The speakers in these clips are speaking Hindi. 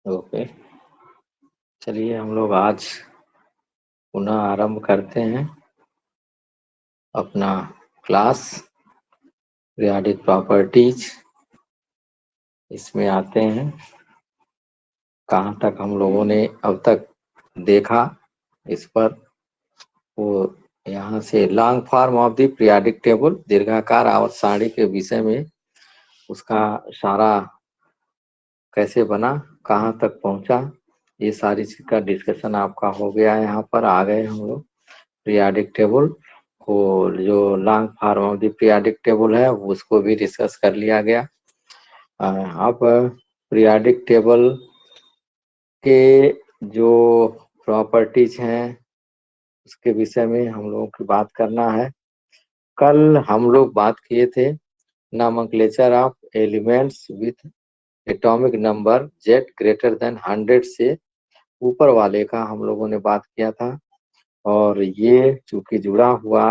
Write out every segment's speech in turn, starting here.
ओके, चलिए हम लोग आज पुनः आरंभ करते हैं अपना क्लास पीरियोडिक प्रॉपर्टीज। इसमें आते हैं कहाँ तक हम लोगों ने अब तक देखा इस पर। वो यहाँ से long form of the periodic table, दीर्घाकार आवर्त सारणी के विषय में उसका सारा कैसे बना, कहाँ तक पहुंचा, ये सारी चीज का डिस्कशन आपका हो गया है। यहाँ पर आ गए हम लोग पीरियोडिक टेबल, और जो long form of the periodic table है उसको भी डिस्कस कर लिया गया। अब पीरियोडिक टेबल के जो प्रॉपर्टीज हैं उसके विषय में हम लोगों की बात करना है। कल हम लोग बात किए थे nomenclature of elements with atomic number Z greater than 100 से ऊपर वाले का हम लोगों ने बात किया था। और ये चूंकि जुड़ा हुआ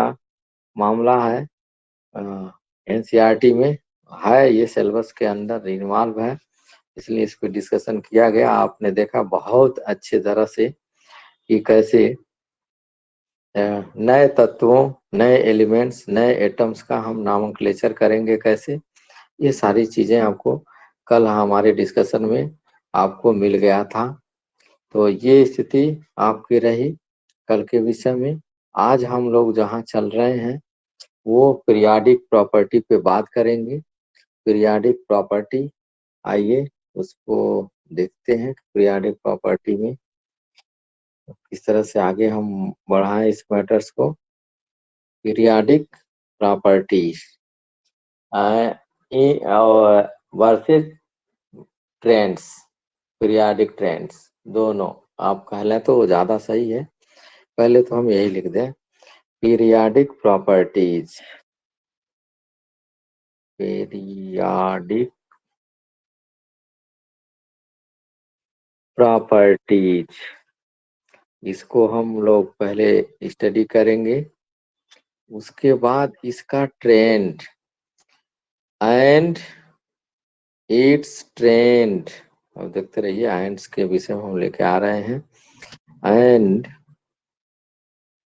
मामला है, एनसीईआरटी में है, ये सिलेबस के अंदर इन्वॉल्व है, इसलिए इस पर डिस्कशन किया गया। आपने देखा बहुत अच्छे तरह से कि कैसे नए तत्वों, नए एलिमेंट्स, नए एटम्स का हम नॉमेनक्लेचर करेंगे कैसे, ये सारी चीजें आपको कल हमारे डिस्कशन में आपको मिल गया था। तो ये स्थिति आपकी रही कल के विषय में। आज हम लोग जहाँ चल रहे हैं वो पीरियोडिक प्रॉपर्टी पे बात करेंगे। पीरियोडिक प्रॉपर्टी, आइए उसको देखते हैं पीरियोडिक प्रॉपर्टी में किस तरह से आगे हम बढ़ाएं इस मैटर्स को। Periodic properties versus trends, periodic trends दोनों आप कह लें तो ज्यादा सही है। पहले तो हम यही लिख दें पीरियोडिक प्रॉपर्टीज, पीरियोडिक प्रॉपर्टीज, इसको हम लोग पहले स्टडी करेंगे। उसके बाद इसका ट्रेंड एंड इट्स ट्रेंड, अब देखते रहिए एंड्स के विषय में हम लेके आ रहे हैं। एंड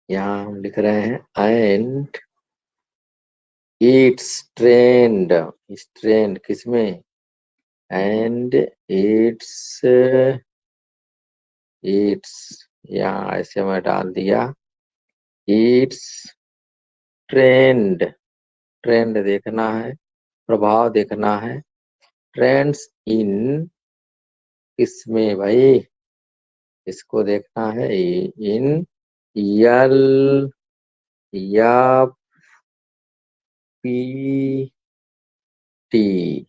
यहाँ हम लिख रहे हैं एंड इट्स ट्रेंड, इस ट्रेंड किसमें, एंड इट्स, इट्स यहाँ ऐसे मैं डाल दिया इट्स ट्रेंड, ट्रेंड देखना है, प्रभाव देखना है। ट्रेंड्स इन किसमें भाई, इसको देखना है इन यल या P T,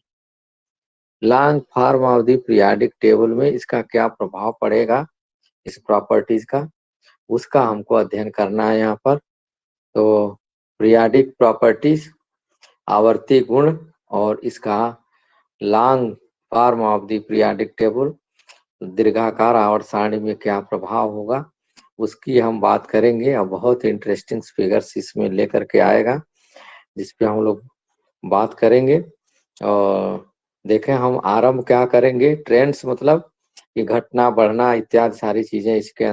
long form of the periodic table में इसका क्या प्रभाव पड़ेगा इस प्रॉपर्टीज का, उसका हमको अध्ययन करना है यहाँ पर। तो पीरियोडिक प्रॉपर्टीज, आवर्ती गुण और इसका long form of the periodic table, दीर्घाकार आवर्त सारणी में क्या प्रभाव होगा उसकी हम बात करेंगे। और बहुत इंटरेस्टिंग फिगर्स इसमें लेकर के आएगा जिसपे हम लोग बात करेंगे। और देखें हम आरंभ क्या करेंगे, ट्रेंड्स मतलब ये घटना बढ़ना इत्यादि सारी चीजें इसके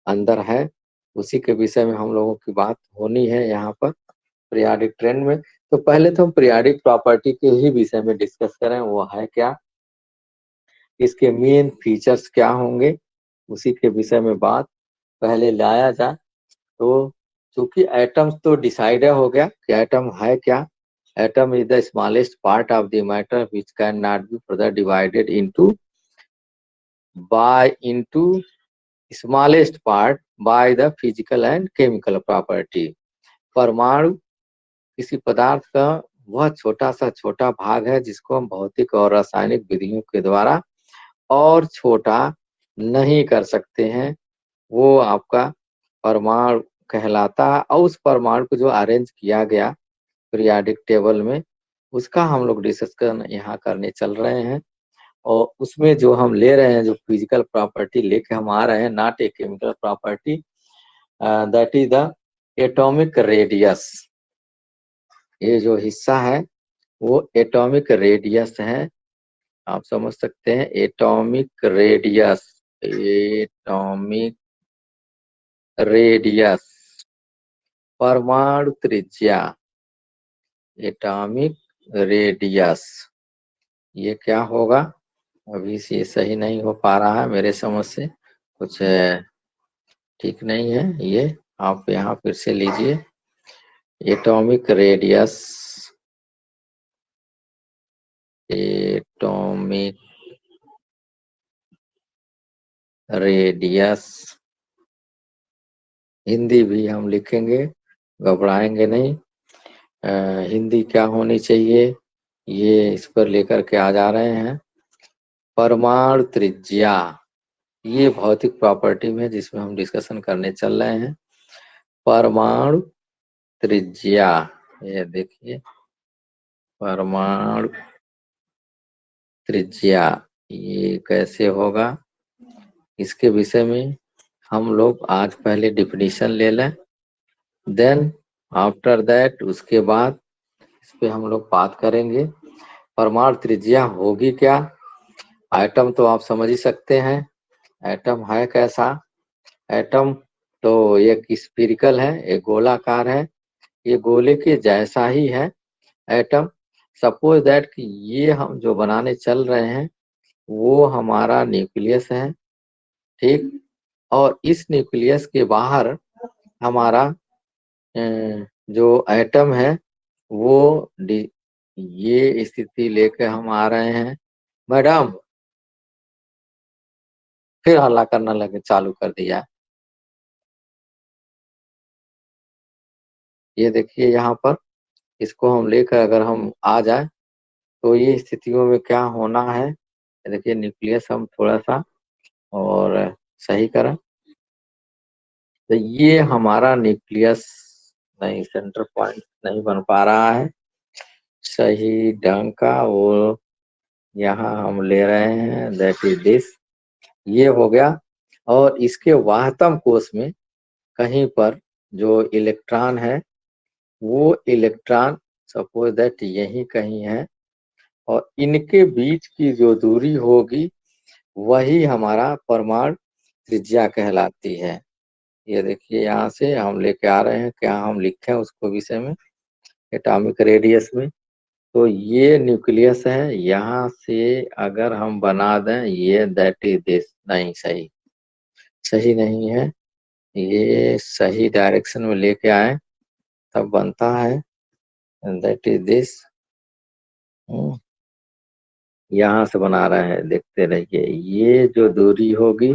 अंदर है, उसी के विषय में हम लोगों की बात होनी है यहाँ पर पीरियोडिक ट्रेंड में। तो पहले तो हम पीरियोडिक प्रॉपर्टी के ही विषय में डिस्कस करें, वो है क्या, इसके मेन फीचर्स क्या होंगे, उसी के विषय में बात पहले लाया जाए। तो चूंकि एटम्स तो डिसाइड हो गया कि एटम है क्या, atom is the smallest part of the matter which can not be further divided into smallest part by the physical and chemical property. परमाणु किसी पदार्थ का वह छोटा सा छोटा भाग है जिसको हम भौतिक और रासायनिक विधियों के द्वारा और छोटा नहीं कर सकते हैं, वो आपका परमाणु कहलाता है। और उस परमाणु को जो अरेंज किया गया पीरियोडिक टेबल में, उसका हम लोग डिस्कशन यहाँ करने चल रहे हैं। और उसमें जो हम ले रहे हैं, जो फिजिकल प्रॉपर्टी लेके हम आ रहे हैं, not a chemical property, that is the atomic radius. ये जो हिस्सा है वो एटॉमिक रेडियस है, आप समझ सकते हैं, एटॉमिक रेडियस, एटॉमिक रेडियस, परमाणु त्रिज्या, एटॉमिक रेडियस, ये क्या होगा? अभी से ये सही नहीं हो पा रहा है मेरे समझ से, कुछ ठीक नहीं है ये। आप यहाँ फिर से लीजिए, atomic radius, atomic radius, Hindi भी हम लिखेंगे, घबराएंगे नहीं। हिंदी क्या होनी चाहिए, ये इस पर लेकर के आ जा रहे हैं। परमाणु त्रिज्या, ये भौतिक प्रॉपर्टी में जिसमें हम डिस्कशन करने चल रहे हैं। परमाणु त्रिज्या, ये देखिए, परमाणु त्रिज्या, ये कैसे होगा, इसके विषय में हम लोग आज पहले डिफिनीशन ले लें, देन आफ्टर दैट उसके बाद इस पे हम लोग बात करेंगे। परमाणु त्रिज्या होगी क्या? एटम तो आप समझ ही सकते हैं, एटम है कैसा? एटम तो एक स्फीरिकल है, एक गोलाकार है, ये गोले के जैसा ही है एटम। सपोज दैट कि ये हम जो बनाने चल रहे हैं वो हमारा न्यूक्लियस है, ठीक। और इस न्यूक्लियस के बाहर हमारा जो एटम है वो ये स्थिति लेकर हम आ रहे हैं। मैडम फिर हल्ला करना लगे, चालू कर दिया। ये देखिए यहाँ पर, इसको हम लेकर अगर हम आ जाए तो ये स्थितियों में क्या होना है। देखिए न्यूक्लियस हम थोड़ा सा और सही करें तो ये हमारा न्यूक्लियस, नहीं सेंटर पॉइंट नहीं बन पा रहा है सही ढंग का, वो यहाँ हम ले रहे हैं, दैट इज दिस, ये हो गया। और इसके वाहतम कोश में कहीं पर जो इलेक्ट्रॉन है वो इलेक्ट्रॉन सपोज दैट यही कहीं है, और इनके बीच की जो दूरी होगी वही हमारा परमाणु त्रिज्या कहलाती है। ये देखिए यहाँ से हम लेके आ रहे हैं, क्या हम लिखे हैं उसको विषय में, एटॉमिक रेडियस में। तो ये न्यूक्लियस है, यहाँ से अगर हम बना दें ये, दैट इज दिस, नहीं सही, सही नहीं है, ये सही डायरेक्शन में लेके आए तब बनता है, दैट इज दिस। यहाँ से बना रहे हैं, देखते रहिए, ये जो दूरी होगी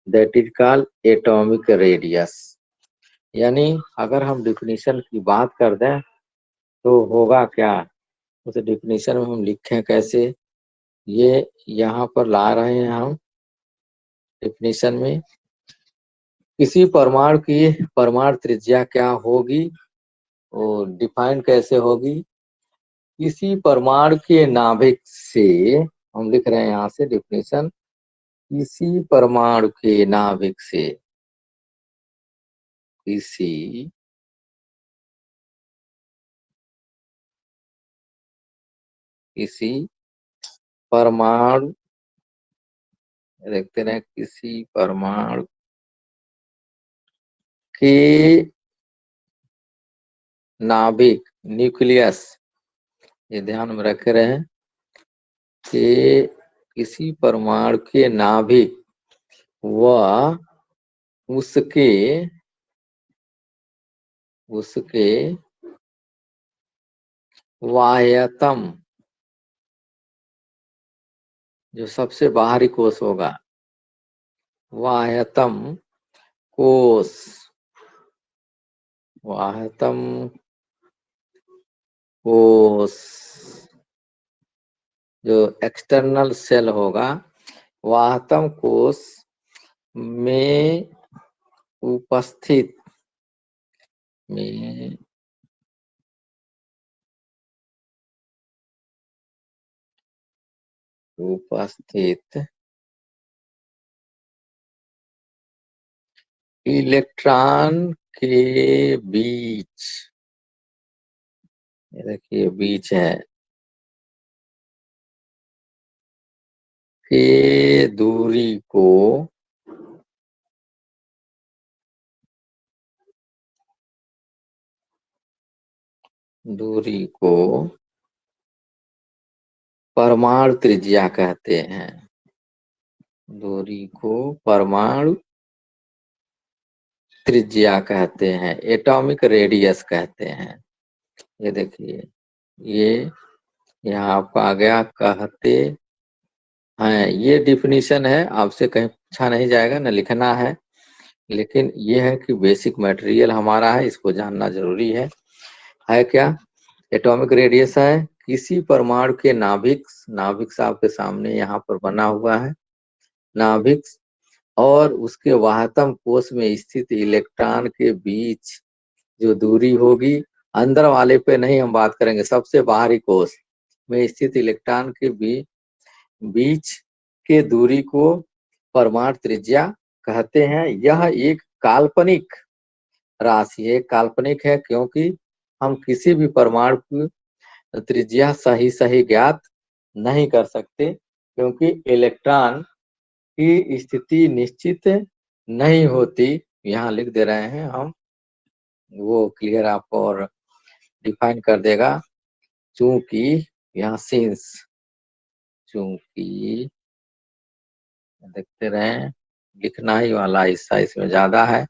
that is called atomic radius. यानी अगर हम डिफिनीशन की बात कर दें तो होगा क्या, उस डिफिनीशन में हम लिखें कैसे, ये यहाँ पर ला रहे हैं हम डिफिनीशन में। किसी परमाणु की परमाणु त्रिज्या क्या होगी, और डिफाइन कैसे होगी? किसी परमाणु के नाभिक से, हम लिख रहे हैं यहाँ से डिफिनीशन, किसी परमाणु के नाभिक से, किसी किसी परमाणु, देखते रहे, किसी परमाणु के नाभिक, न्यूक्लियस, ये ध्यान में रख रहे हैं कि किसी परमाणु के नाभिक व उसके उसके वाह्यतम, जो सबसे बाहरी कोश होगा, वाह्यतम कोश, वाह्यतम कोश, जो एक्सटर्नल सेल होगा, वाह्यतम कोश में उपस्थित, में उपस्थित इलेक्ट्रॉन के बीच, ये देखिए बीच है, के दूरी को परमाणु त्रिज्या कहते हैं। दूरी को परमाणु त्रिज्या कहते हैं, एटॉमिक रेडियस कहते हैं। ये देखिए, ये यहाँ आपका आ गया कहते हैं। ये डिफिनीशन है, आपसे कहीं पूछा नहीं जाएगा, न लिखना है, लेकिन ये है कि बेसिक मटेरियल हमारा है, इसको जानना जरूरी है। क्या एटॉमिक रेडियस है? किसी परमाणु के नाभिक आपके सामने यहाँ पर बना हुआ है, नाभिक और उसके वाहतम कोश में स्थित इलेक्ट्रॉन के बीच जो दूरी होगी, अंदर वाले पे नहीं हम बात करेंगे, सबसे बाहरी कोश में स्थित इलेक्ट्रॉन के बीच के दूरी को परमाणु त्रिज्या कहते हैं। यह एक काल्पनिक राशि है, काल्पनिक है क्योंकि हम किसी भी परमाणु की त्रिज्या सही ज्ञात नहीं कर सकते, क्योंकि इलेक्ट्रॉन की स्थिति निश्चित नहीं होती। यहाँ लिख दे रहे हैं हम, वो क्लियर आपको और डिफाइन कर देगा। चूंकि यहाँ सिंस, चूंकि देखते रहे, लिखना ही वाला हिस्सा इसमें ज्यादा है।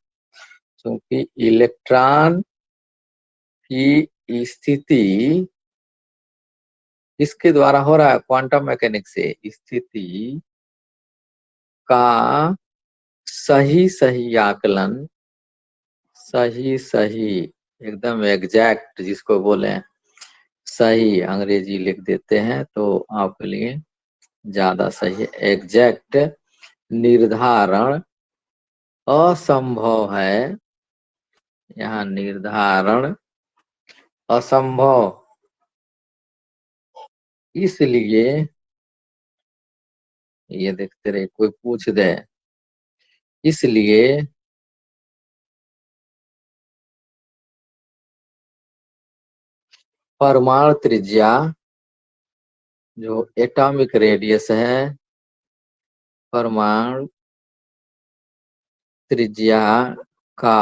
चूंकि इलेक्ट्रॉन की स्थिति इसके द्वारा हो रहा है, क्वांटम मैकेनिक्स से स्थिति का सही आकलन, सही एकदम एग्जैक्ट जिसको बोले सही, अंग्रेजी लिख देते हैं तो आपके लिए ज्यादा सही, एग्जैक्ट निर्धारण असंभव है। यहाँ निर्धारण असंभव, इसलिए ये देखते रहे कोई पूछ दे, इसलिए परमाणु त्रिज्या जो एटॉमिक रेडियस है, परमाणु त्रिज्या का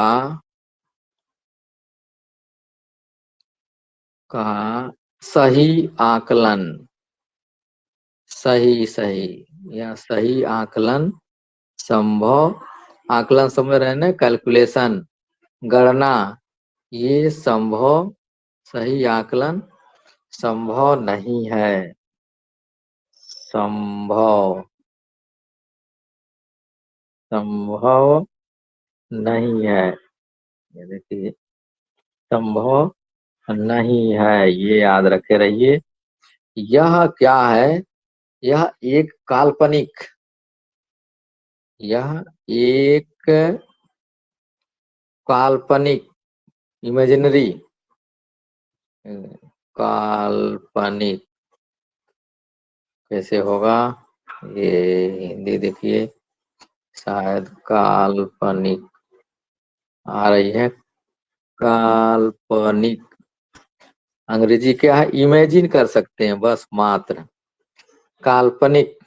सही आकलन, सही या सही आकलन संभव, आकलन समझ रहे हैं, कैलकुलेशन, गणना, ये संभव, सही आकलन संभव नहीं है, संभव नहीं है। ये देखिए, संभव नहीं है, ये याद रखे रहिए। यह क्या है? यह एक काल्पनिक, यह एक काल्पनिक, इमेजिनरी, काल्पनिक कैसे होगा? ये हिंदी देखिए, शायद काल्पनिक आ रही है, काल्पनिक अंग्रेजी क्या है? इमेजिन कर सकते हैं बस, मात्र काल्पनिक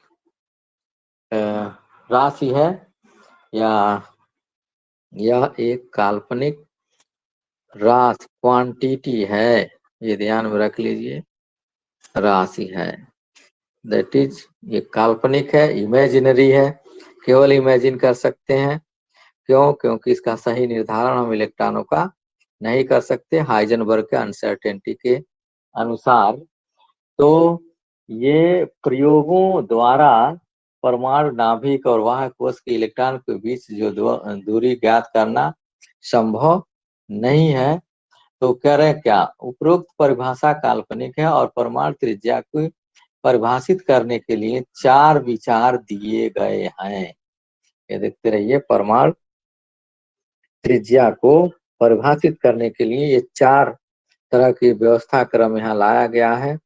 राशि है, या यह एक काल्पनिक राशि, क्वांटिटी है, ये ध्यान में रख लीजिए, राशि है, दैट इज ये काल्पनिक है, इमेजिनरी है, केवल इमेजिन कर सकते हैं। क्यों? क्योंकि इसका सही निर्धारण हम इलेक्ट्रॉनों का नहीं कर सकते, हाइजेनबर्ग के अनसर्टेनिटी के अनुसार। तो ये प्रयोगों द्वारा परमाणु नाभिक और वाहक कोश के इलेक्ट्रॉन के बीच जो दूरी ज्ञात करना संभव नहीं है। तो कह रहे क्या? उपरोक्त परिभाषा काल्पनिक है और परमाणु त्रिज्या को परिभाषित करने के लिए 4 विचार दिए गए हैं। ये देखते रहिए, परमाणु त्रिज्या को परिभाषित करने के लिए ये 4 तरह की व्यवस्था क्रम यहाँ लाया गया है।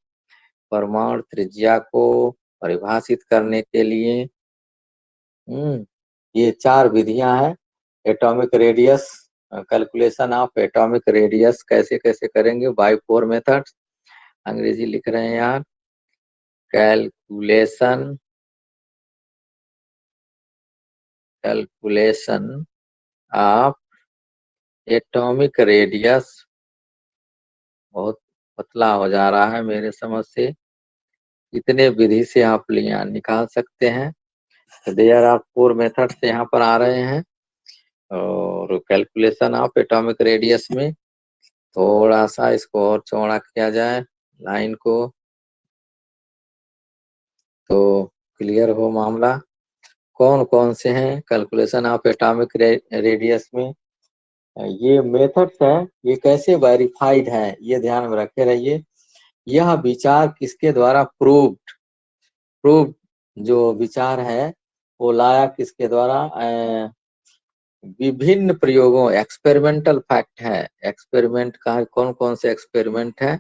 परमाणु त्रिज्या को परिभाषित करने के लिए ये 4 विधियां हैं। Atomic radius, calculation of atomic radius कैसे कैसे करेंगे? बाय 4 मेथड्स, अंग्रेजी लिख रहे हैं यार, calculation calculation of atomic radius, बहुत पतला हो जा रहा है मेरे समझ से, इतने विधि से आप यहाँ निकाल सकते हैं। तो देयर आर 4 मेथड्स यहाँ पर आ रहे हैं। और कैलकुलेशन ऑफ एटॉमिक रेडियस में थोड़ा सा इसको और चौड़ा किया जाए लाइन को, तो क्लियर हो मामला। कौन कौन से हैं कैलकुलेशन ऑफ एटॉमिक रेडियस में? ये मेथड्स हैं, ये कैसे वेरीफाइड है ये ध्यान में रखे रहिए। यह विचार किसके द्वारा प्रूव्ड जो विचार है वो लाया किसके द्वारा? विभिन्न प्रयोगों, एक्सपेरिमेंटल फैक्ट है। एक्सपेरिमेंट का कौन कौन से एक्सपेरिमेंट है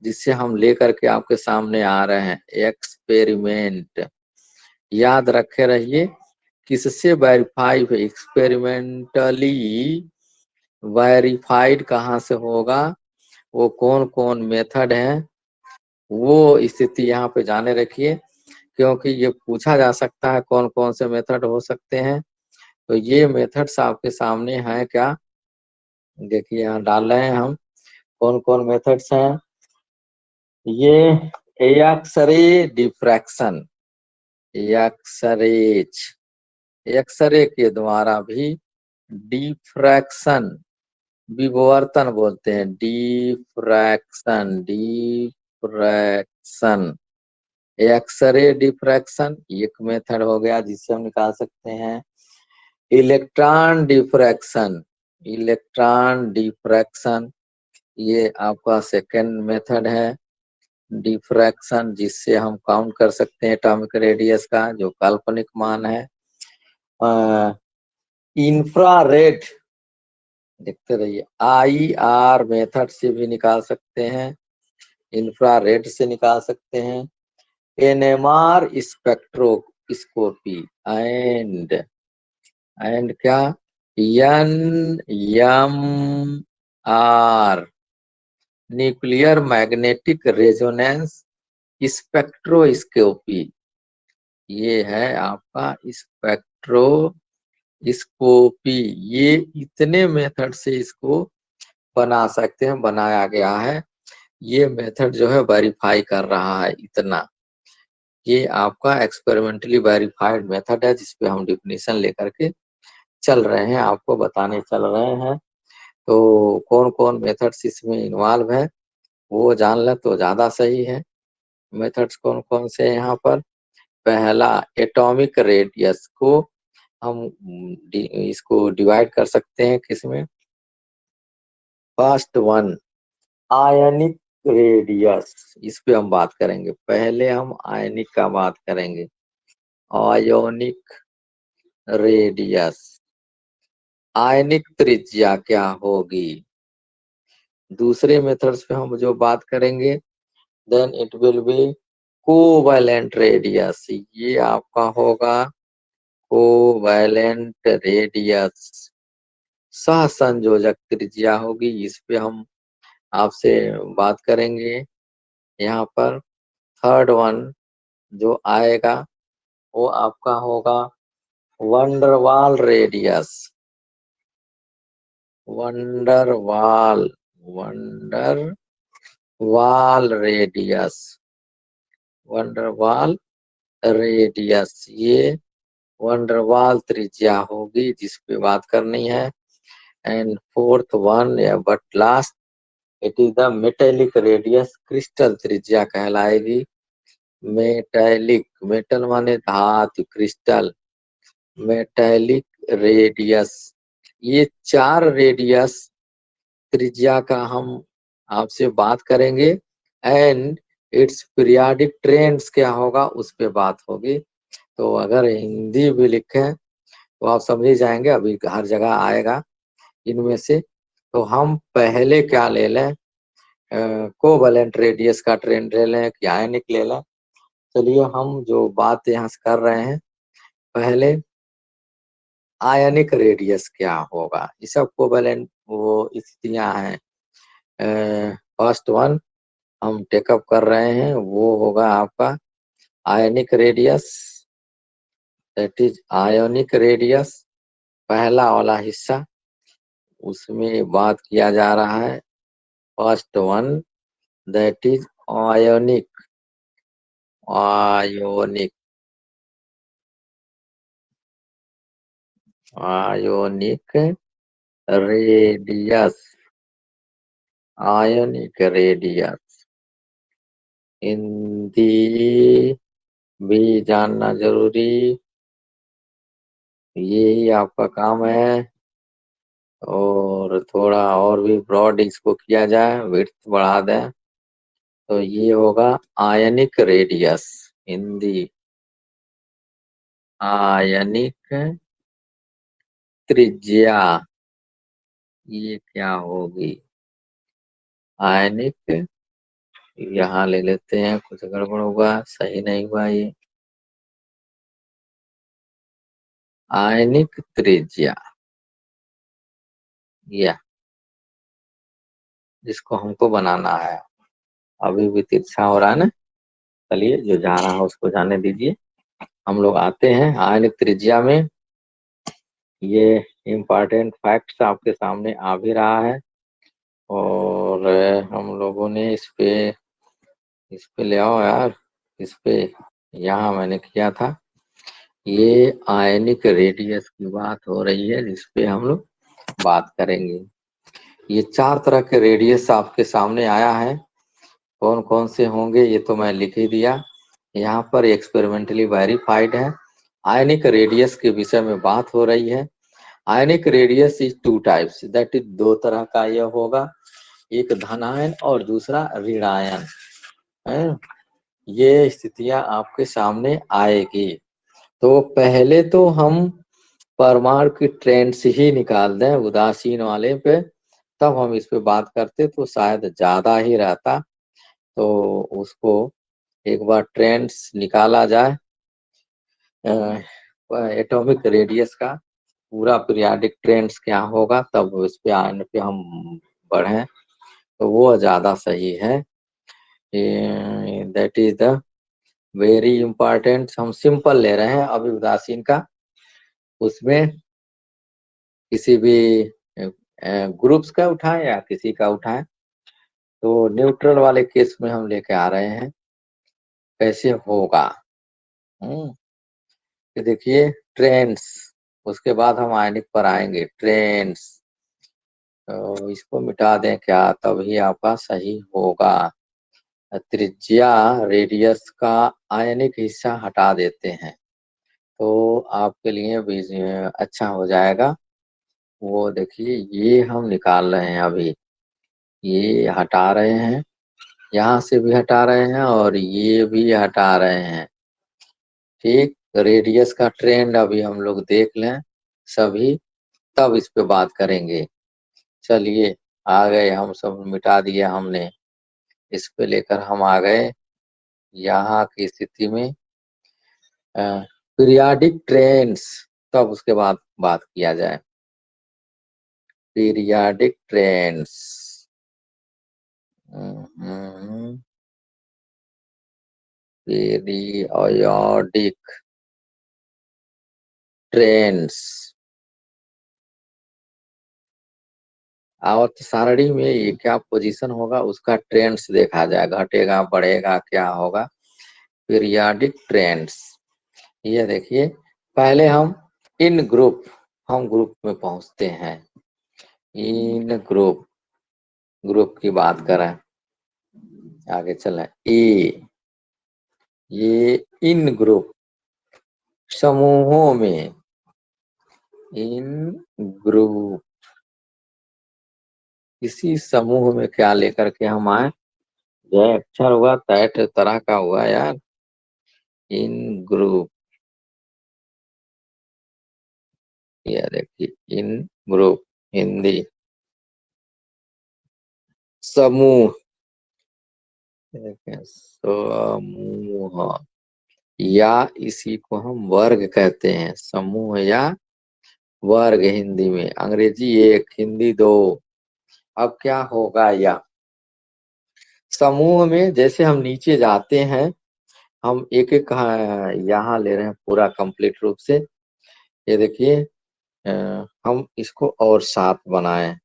जिससे हम लेकर के आपके सामने आ रहे हैं? एक्सपेरिमेंट याद रखे रहिए, किससे वेरीफाई? एक्सपेरिमेंटली वेरीफाइड कहाँ से होगा, वो कौन कौन मेथड है, वो स्थिति यहाँ पे जाने रखिए, क्योंकि ये पूछा जा सकता है कौन कौन से मेथड हो सकते हैं। तो ये मेथड्स आपके सामने हैं क्या? देखिए यहाँ डाल रहे हैं हम, कौन कौन मेथड्स हैं। ये एक्सरे डिफ्रैक्शन, एक्सरेज, एक्सरे के द्वारा भी डिफ्रैक्शन, विवर्तन बोलते हैं, डिफ्रैक्शन, डिफ्रैक्शन, एक्सरे डिफ्रैक्शन एक मेथड हो गया जिससे हम निकाल सकते हैं। इलेक्ट्रॉन डिफ्रैक्शन, इलेक्ट्रॉन डिफ्रैक्शन ये आपका सेकेंड मेथड है। डिफ्रैक्शन जिससे हम काउंट कर सकते हैं एटॉमिक रेडियस का जो काल्पनिक मान है। इंफ्रारेड, देखते रहिए, IR मेथड से भी निकाल सकते हैं, इंफ्रारेड से निकाल सकते हैं। NMR स्पेक्ट्रोस्कोपी एंड क्या? NMR nuclear magnetic resonance spectroscopy, ये है आपका स्पेक्ट्रोस्कोपी। ये इतने मेथड से इसको बना सकते हैं, बनाया गया है। ये मेथड जो है वेरीफाई कर रहा है इतना। ये आपका एक्सपेरिमेंटली वेरीफाइड मेथड है जिसपे हम डिफिनीशन लेकर के चल रहे हैं, आपको बताने चल रहे हैं। तो कौन कौन मेथड्स इसमें इन्वॉल्व है वो जान ले तो ज्यादा सही है। मेथड्स कौन कौन से हैं यहाँ पर? पहला, एटॉमिक रेडियस को हम इसको डिवाइड कर सकते हैं किसमें? फर्स्ट वन, आयनिक रेडियस, इस पे हम बात करेंगे। पहले हम आयनिक का बात करेंगे, आयोनिक रेडियस। आयनिक त्रिज्या क्या होगी? दूसरे मेथड्स पे हम जो बात करेंगे, then it will be covalent radius, ये आपका होगा कोवैलेंट रेडियस। सहसंयोजक त्रिज्या होगी, इस पे हम आपसे बात करेंगे। यहाँ पर थर्ड वन जो आएगा वो आपका होगा van der Waals radius, van der Waals, van der Waals radius, van der Waals radius, ये वंडरवाल त्रिज्या होगी जिस पे बात करनी है। एंड फोर्थ वन या but last, it is the metallic radius, crystal त्रिज्या कहलाएगी। मेटेलिक, मेटल माने धातु, क्रिस्टल, मेटेलिक रेडियस। ये 4 रेडियस त्रिज्या का हम आपसे बात करेंगे। एंड इट्स पीरियाडिक ट्रेंड्स क्या होगा उस पे बात होगी। तो अगर हिंदी भी लिखें तो आप समझ ही जाएंगे, अभी हर जगह आएगा इनमें से। तो हम पहले क्या ले लें? कोवैलेंट रेडियस का ट्रेंड ले लें कि आयनिक ले लें? चलिए हम जो बात यहाँ से कर रहे हैं, पहले आयनिक रेडियस क्या होगा, ये सब कोवैलेंट वो स्थितियां हैं। फर्स्ट वन हम टेकअप कर रहे हैं वो होगा आपका ionic radius. That is ionic radius, पहला वाला हिस्सा, उसमें बात किया जा रहा है। First one that is ionic, ionic, ionic radius, ionic radius Hindi भी जानना जरूरी, यही आपका काम है। और थोड़ा और भी ब्रॉड इसको किया जाए, विड्थ बढ़ा दें, तो ये होगा आयनिक रेडियस, हिंदी आयनिक त्रिज्या, ये क्या होगी? आयनिक, यहाँ ले लेते हैं, कुछ गड़बड़ हुआ, सही नहीं हुआ ये। आयनिक त्रिज्या, यह जिसको हमको बनाना है, अभी भी तिरछा हो रहा है ना। चलिए, जो जा रहा है उसको जाने दीजिए, हम लोग आते हैं आयनिक त्रिज्या में। ये इम्पोर्टेंट फैक्ट्स आपके सामने आ भी रहा है, और हम लोगों ने इस पे ले आओ यार, इस पे, यहाँ मैंने किया था। ये आयनिक रेडियस की बात हो रही है, जिस पे हम लोग बात करेंगे। ये 4 तरह के रेडियस आपके सामने आया है, कौन कौन से होंगे ये तो मैं लिख ही दिया। यहाँ पर एक्सपेरिमेंटली वेरीफाइड है। आयनिक रेडियस के विषय में बात हो रही है। Ionic radius is 2 types, that is 2 तरह का यह होगा, एक धनायन और दूसरा ऋणायन है। ये स्थितियां आपके सामने आएगी। तो पहले तो हम परमाणु की ट्रेंड्स ही निकाल दें उदासीन वाले पे, तब हम इस पे बात करते तो शायद ज्यादा ही रहता। तो उसको एक बार ट्रेंड्स निकाला जाए, एटॉमिक रेडियस का पूरा पीरियाडिक ट्रेंड्स क्या होगा, तब इस पे आने पे हम बढ़े तो वो ज्यादा सही है। That is the very important. हम सिंपल ले रहे हैं अभी उदासीन का, उसमें किसी भी ग्रुप्स का उठाएं या किसी का उठाएं, तो न्यूट्रल वाले केस में हम लेके आ रहे हैं, कैसे होगा। कि देखिए ट्रेंड्स, उसके बाद हम आयनिक पर आएंगे। ट्रेंड्स, तो इसको मिटा दें क्या, तभी आपका सही होगा। त्रिज्या रेडियस का आयनिक हिस्सा हटा देते हैं, तो आपके लिए भी अच्छा हो जाएगा। वो देखिए, ये हम निकाल रहे हैं अभी, ये हटा रहे हैं, यहाँ से भी हटा रहे हैं और ये भी हटा रहे हैं। ठीक, रेडियस का ट्रेंड अभी हम लोग देख लें सभी, तब इस पे बात करेंगे। चलिए, आ गए, हम सब मिटा दिया हमने, इस पे लेकर हम आ गए यहाँ की स्थिति में पीरियाडिक ट्रेंड्स, तब उसके बाद बात किया जाए। पीरियाडिक ट्रेंड्स, पीरियोडिक ट्रेंड्स, आवर्त सारणी में ये क्या पोजीशन होगा, उसका ट्रेंड्स देखा जाए, घटेगा बढ़ेगा क्या होगा। पीरियाडिक ट्रेंड्स, ये देखिए, पहले हम इन ग्रुप, हम ग्रुप में पहुंचते हैं। इन ग्रुप, ग्रुप की बात करें, आगे चलें। ये इन ग्रुप, समूहों में, इन ग्रुप, इसी समूह में क्या लेकर के हम आए, जय अक्षर हुआ, तैट तरह का हुआ यार। इन ग्रुप, ये देखिए, इन ग्रुप, हिंदी समूह, समूह, या इसी को हम वर्ग कहते हैं, समूह या वर्ग हिंदी में, अंग्रेजी 1 हिंदी 2। अब क्या होगा, या समूह में जैसे हम नीचे जाते हैं हम एक एक यहाँ ले रहे हैं पूरा कंप्लीट रूप से। ये देखिए, हम इसको और 7 बनाएं,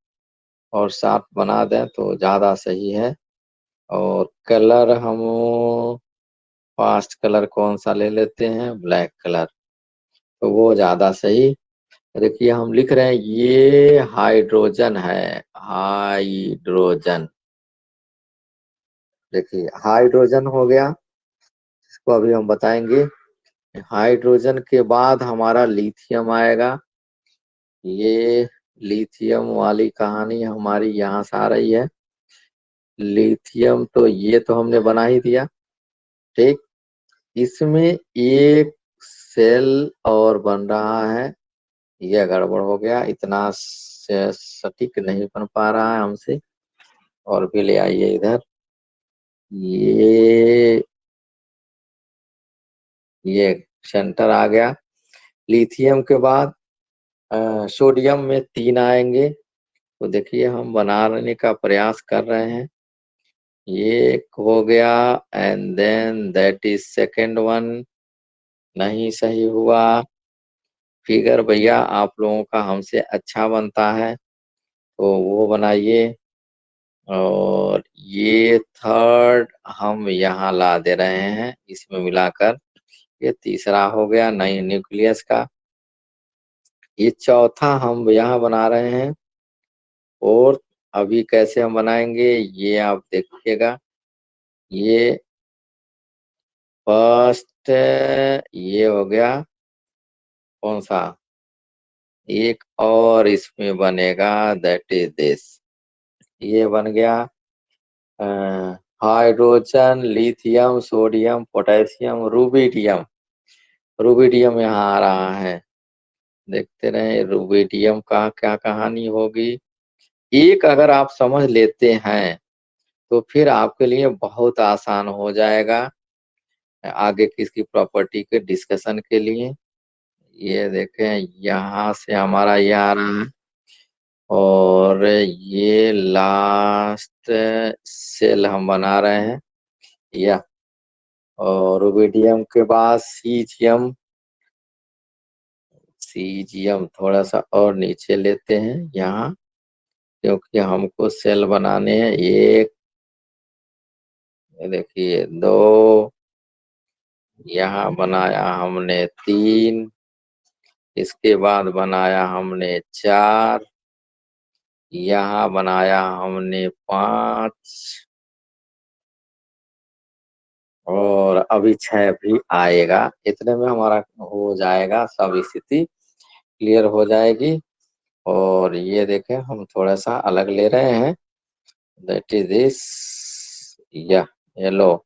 और 7 बना दें तो ज्यादा सही है। और कलर हम फास्ट कलर कौन सा ले लेते हैं, ब्लैक कलर, तो वो ज्यादा सही। देखिए हम लिख रहे हैं ये हाइड्रोजन है, हाइड्रोजन। देखिए हाइड्रोजन हो गया, इसको अभी हम बताएंगे। हाइड्रोजन के बाद हमारा लिथियम आएगा। ये लिथियम वाली कहानी हमारी यहाँ से आ रही है। लिथियम तो ये तो हमने बना ही दिया, ठीक। इसमें एक सेल और बन रहा है, ये गड़बड़ हो गया, इतना सटीक नहीं बन पा रहा है हमसे। और भी ले आइए इधर। ये ये सेंटर आ गया। लिथियम के बाद सोडियम में 3 आएंगे। तो देखिए हम बनाने का प्रयास कर रहे हैं। ये एक हो गया, and then that is second one. नहीं सही हुआ। फिगर भैया आप लोगों का हमसे अच्छा बनता है, तो वो बनाइए। और ये थर्ड हम यहाँ ला दे रहे हैं इसमें मिलाकर। ये तीसरा हो गया नई न्यूक्लियस का। ये चौथा हम यहाँ बना रहे हैं। और अभी कैसे हम बनाएंगे ये आप देखिएगा। ये फर्स्ट, ये हो गया कौन सा, एक और इसमें बनेगा, दैट इज दिस। ये बन गया hydrogen, lithium, sodium, potassium, rubidium. Rubidium यहाँ आ रहा है, देखते रहे रुबिडियम का क्या कहानी होगी। एक अगर आप समझ लेते हैं तो फिर आपके लिए बहुत आसान हो जाएगा आगे की इसकी प्रॉपर्टी के डिस्कशन के लिए। ये देखें यहाँ से हमारा ये आ रहा है, और ये लास्ट सेल हम बना रहे हैं या। और रुबिडियम के बाद सीजियम। सीजियम थोड़ा सा और नीचे लेते हैं यहाँ, क्योंकि हमको सेल बनाने हैं। एक, ये देखिए 2, यहाँ बनाया हमने 3, इसके बाद बनाया हमने 4, यहाँ बनाया हमने 5, और अभी 6 भी आएगा। इतने में हमारा हो जाएगा, सब स्थिति क्लियर हो जाएगी। और ये देखें हम थोड़ा सा अलग ले रहे हैं, दैट इज दिस, या येलो।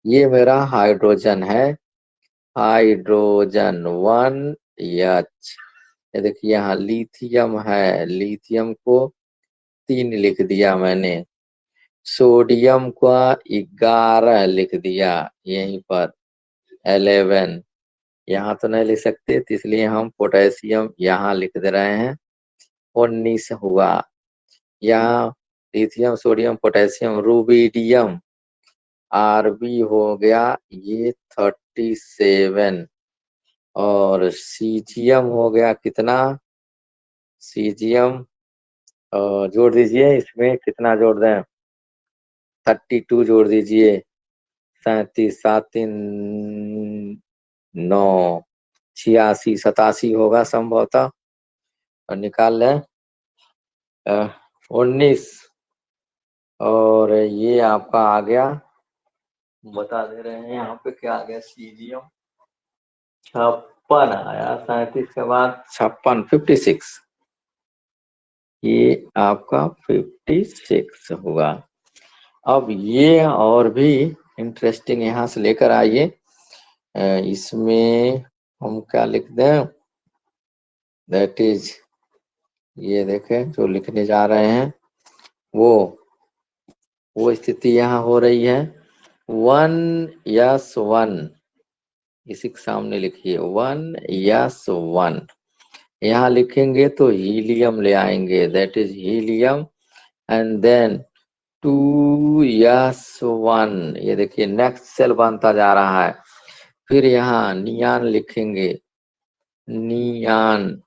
ये मेरा हाइड्रोजन है, हाइड्रोजन 1H। ये देखिए यहाँ लिथियम है, लिथियम को 3 लिख दिया मैंने। सोडियम का 11 लिख दिया यहीं पर, 11। यहाँ तो नहीं लिख सकते, तो इसलिए हम पोटेशियम यहाँ लिख दे रहे हैं, 19 हुआ। यहाँ lithium, sodium, potassium, rubidium, Rb हो गया ये 37। और सीजियम हो गया कितना, सीजियम जोड़ दीजिए, इसमें कितना जोड़ दें, 32 जोड़ दीजिए। 37, 7, 3, 9, 86, 87 होगा संभवतः। और निकाल लें 19। और ये आपका आ गया, बता दे रहे हैं यहाँ पे क्या आ गया, सीजियम 56 आया। 37 के बाद 56, 56। ये आपका 56 हुआ। अब ये और भी इंटरेस्टिंग यहाँ से लेकर आइए। इसमें हम क्या लिख दें, दैट इज, ये देखें जो लिखने जा रहे हैं वो स्थिति यहाँ हो रही है। 1s1, इसी के सामने लिखिए 1s1। यहाँ लिखेंगे तो हीलियम ले आएंगे, that is helium. And then 2s1, ये देखिए नेक्स्ट सेल बनता जा रहा है। फिर यहाँ नियान लिखेंगे, neon,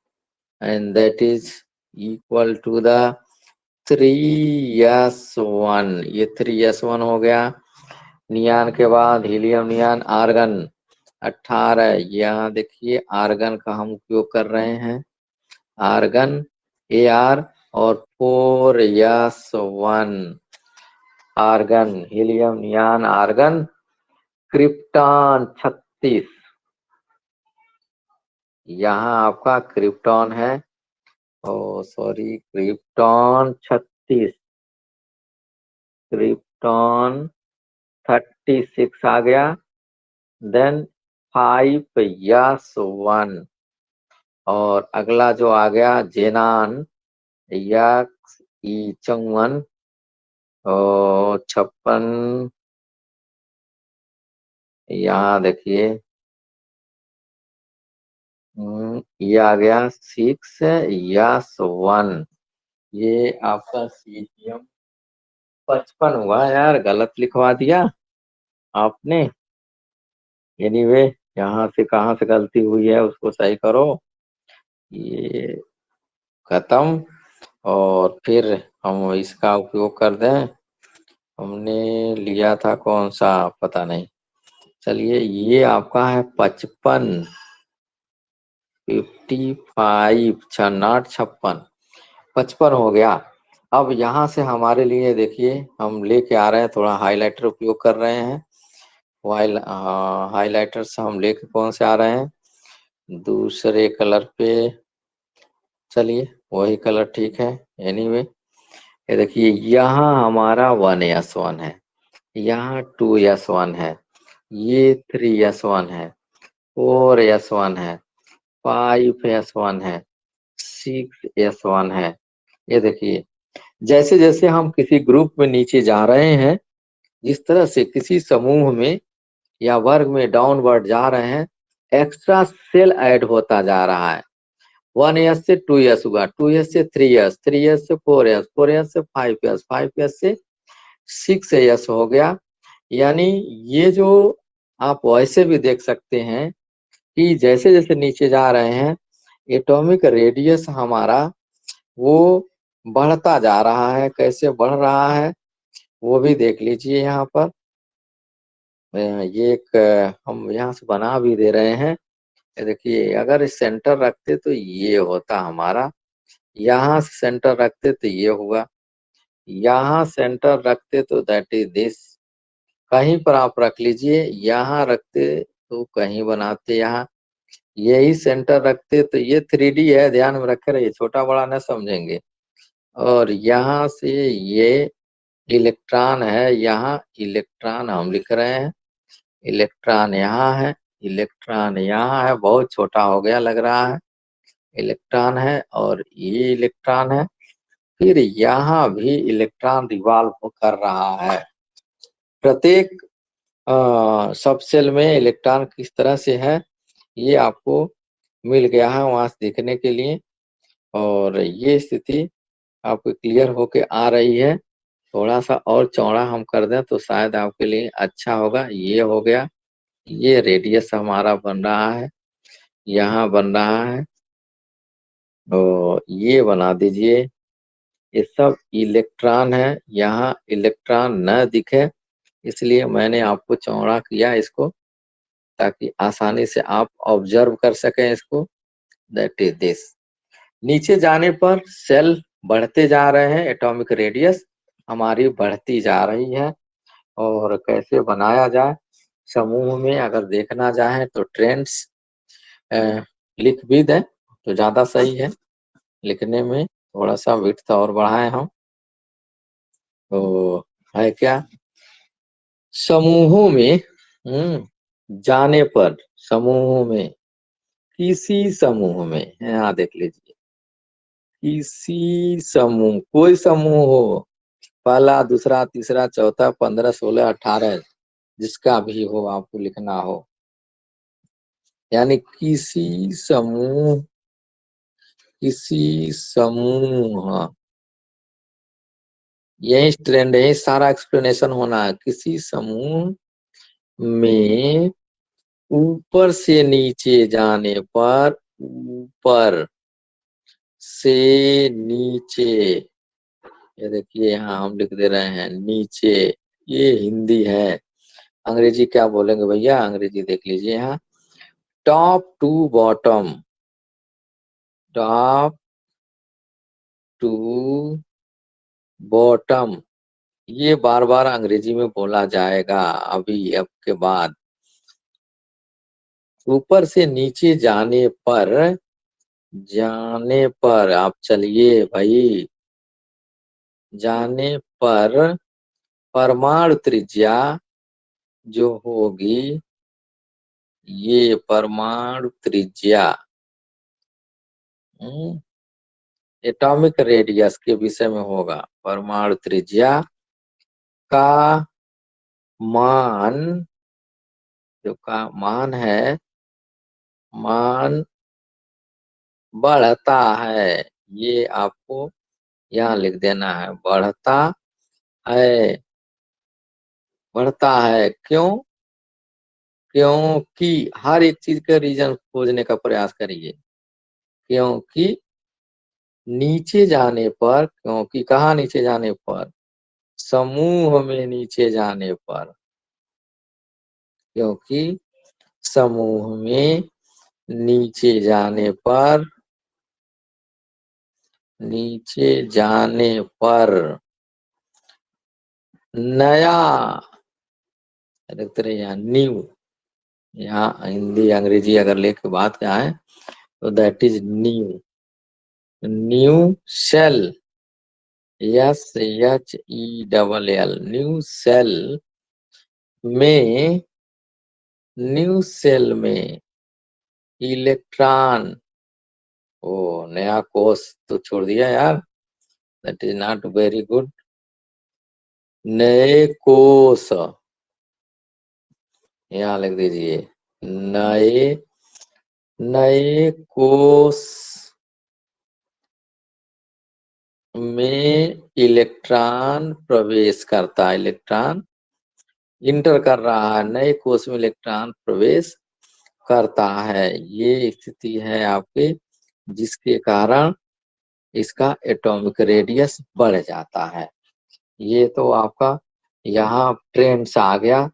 and that is equal to the 3s1, ये 3s1 हो गया। नियान के बाद हीलियम, नियान, आर्गन 18, यहाँ देखिए आर्गन का हम उपयोग कर रहे हैं, आर्गन Ar, और 4s1 argon, helium, neon, argon, krypton 36, यहाँ आपका क्रिप्टॉन है, ओ सॉरी, क्रिप्टॉन 36, क्रिप्टॉन 36 आ गया। देन 5s1, और अगला जो आ गया जेनान, यक्स ई 54, और 56, यहाँ देखिए ये आ गया 6s1, ये आपका सीजियम 55 हुआ यार, गलत लिखवा दिया आपने। एनीवे, यहाँ से कहाँ से गलती हुई है उसको सही करो। ये खत्म, और फिर हम इसका उपयोग कर दें। हमने लिया था कौन सा पता नहीं, चलिए ये आपका है 55, 55, 56, 55 हो गया। अब यहाँ से हमारे लिए देखिए हम लेके आ रहे हैं, थोड़ा हाइलाइटर उपयोग कर रहे हैं। वाइल हाइलाइटर से हम लेके कौन से आ रहे हैं, दूसरे कलर पे, चलिए वही कलर ठीक है। एनीवे, ये देखिए यहाँ हमारा 1s1 है, यहाँ 2s1 है, ये 3s1 है, 4s1 है, 5s1 है, 6s1 है। ये देखिए जैसे जैसे हम किसी ग्रुप में नीचे जा रहे हैं, जिस तरह से किसी समूह में या वर्ग में डाउनवर्ड जा रहे हैं, एक्स्ट्रा सेल ऐड होता जा रहा है। 1s से 2s हुआ, 2s से 3s, 3s से 4s, 4s से 5s, 5s से 6s हो गया। यानी ये जो आप वैसे भी देख सकते हैं कि जैसे जैसे नीचे जा रहे हैं, एटॉमिक रेडियस हमारा वो बढ़ता जा रहा है। कैसे बढ़ रहा है वो भी देख लीजिए यहाँ पर। ये एक हम यहाँ से बना भी दे रहे हैं। ये देखिए अगर इस सेंटर रखते तो ये होता हमारा, यहाँ से सेंटर रखते तो ये हुआ, यहाँ सेंटर रखते तो दैट इज दिस। कहीं पर आप रख लीजिए, यहाँ रखते तो कहीं बनाते यहाँ, यही सेंटर रखते तो ये 3D है, ध्यान में रखे रहिए, छोटा बड़ा न समझेंगे। और यहाँ से ये इलेक्ट्रॉन है, यहाँ इलेक्ट्रॉन हम लिख रहे हैं, इलेक्ट्रॉन यहाँ है, इलेक्ट्रॉन यहाँ है, बहुत छोटा हो गया लग रहा है, इलेक्ट्रॉन है और ये इलेक्ट्रॉन है। फिर यहाँ भी इलेक्ट्रॉन रिवॉल्व कर रहा है। प्रत्येक सब सेल में इलेक्ट्रॉन किस तरह से है ये आपको मिल गया है वहां से देखने के लिए, और ये स्थिति आपको क्लियर होके आ रही है। थोड़ा सा और चौड़ा हम कर दें तो शायद आपके लिए अच्छा होगा। ये हो गया, ये रेडियस हमारा बन रहा है, यहाँ बन रहा है, और ये बना दीजिए। ये सब इलेक्ट्रॉन है, यहाँ इलेक्ट्रॉन न दिखे इसलिए मैंने आपको चौड़ा किया इसको, ताकि आसानी से आप ऑब्जर्व कर सकें इसको। That is this. नीचे जाने पर सेल बढ़ते जा रहे हैं, एटॉमिक रेडियस हमारी बढ़ती जा रही है। और कैसे बनाया जाए, समूह में अगर देखना चाहें तो ट्रेंड्स लिख भी दें तो ज्यादा सही है। लिखने में थोड़ा सा विड्थ और बढ़ाएं हम, तो है क्या, समूहों में जाने पर, समूहों में, किसी समूह में, यहाँ देख लीजिए, किसी समूह, कोई समूह हो, पहला, दूसरा, तीसरा, चौथा, 15, 16, 18, जिसका भी हो आपको लिखना हो, यानी किसी समूह, किसी समूह यही ट्रेंड है, सारा एक्सप्लेनेशन होना है। किसी समूह में ऊपर से नीचे जाने पर, ऊपर से नीचे, ये देखिए यहाँ हम लिख दे रहे हैं नीचे, ये हिंदी है। अंग्रेजी क्या बोलेंगे भैया, अंग्रेजी देख लीजिए यहाँ। Top to bottom, top to bottom, ये बार बार अंग्रेजी में बोला जाएगा अभी अब के बाद। ऊपर से नीचे जाने पर आप चलिए भाई, जाने पर परमाणु त्रिज्या जो होगी, ये परमाणु त्रिज्या एटॉमिक रेडियस के विषय में होगा। परमाणु त्रिज्या का मान, जो का मान है, मान बढ़ता है, ये आपको यहाँ लिख देना है, बढ़ता है, बढ़ता है। क्यों? क्योंकि हर एक चीज का रीजन खोजने का प्रयास करिए। क्योंकि नीचे जाने पर, क्योंकि कहाँ नीचे जाने पर, समूह में नीचे जाने पर, क्योंकि समूह में नीचे जाने पर, नीचे जाने पर नया, देखते रहिए यहाँ न्यू, यहाँ हिंदी अंग्रेजी अगर लेके बात का है तो that is new, new cell, S H E double L, new cell में, न्यू सेल में इलेक्ट्रॉन, ओ नया कोष तो छोड़ दिया यार, that is not very good. नए कोष यहाँ लिख दीजिए, नए, नए कोष में इलेक्ट्रॉन प्रवेश करता है, इलेक्ट्रॉन इंटर कर रहा है, नए कोष में इलेक्ट्रॉन प्रवेश करता है। ये स्थिति है आपके, जिसके कारण इसका एटॉमिक रेडियस बढ़ जाता है। ये तो आपका यहाँ ट्रेंड्स आ गया,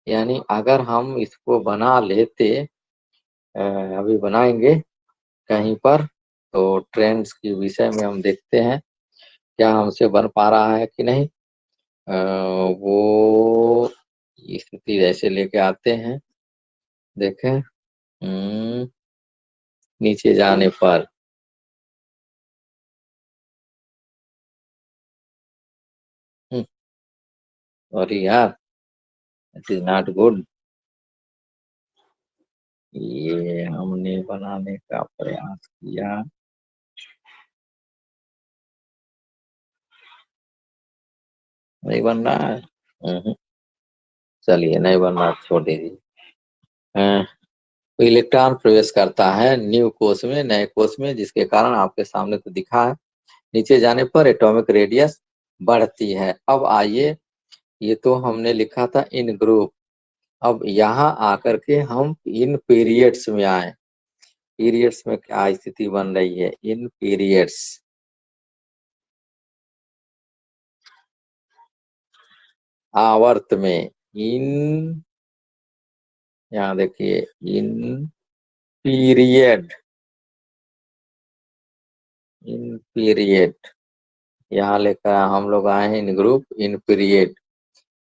यानी अगर हम इसको बना लेते, अभी बनाएंगे कहीं पर, तो ट्रेंड्स के विषय में हम देखते हैं क्या हमसे बन पा रहा है कि नहीं। वो स्थिति जैसे लेके आते हैं, देखें। नीचे जाने पर, सॉरी यार, इट इज नॉट गुड। ये हमने बनाने का प्रयास किया, नहीं बन रहा है। चलिए नहीं बन रहा, छोड़ दीजिए। तो इलेक्ट्रॉन प्रवेश करता है न्यू कोष में, नए कोष में, जिसके कारण आपके सामने तो दिखा है, नीचे जाने पर एटॉमिक रेडियस बढ़ती है। अब आइए, ये तो हमने लिखा था इन ग्रुप, अब यहाँ आकर के हम इन पीरियड्स में आए। पीरियड्स में क्या स्थिति बन रही है, इन पीरियड्स, आवर्त में, इन, यहाँ देखिए, इन पीरियड, इन पीरियड, यहाँ लेकर हम लोग आए हैं इन ग्रुप, इन पीरियड,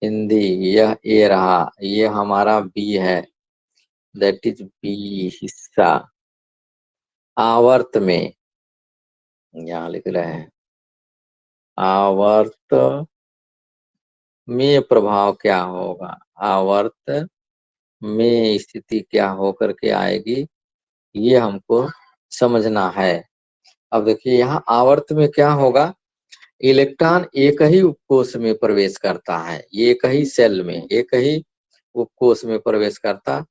हिंदी, यह ए रहा, ये हमारा बी है, दैट इज बी हिस्सा। आवर्त में, यहाँ लिख रहे हैं, आवर्त में प्रभाव क्या होगा, आवर्त में स्थिति क्या होकर के आएगी, ये हमको समझना है। अब देखिए यहाँ आवर्त में क्या होगा, इलेक्ट्रॉन एक ही उपकोष में प्रवेश करता है, एक ही सेल में, एक ही उपकोष में प्रवेश करता।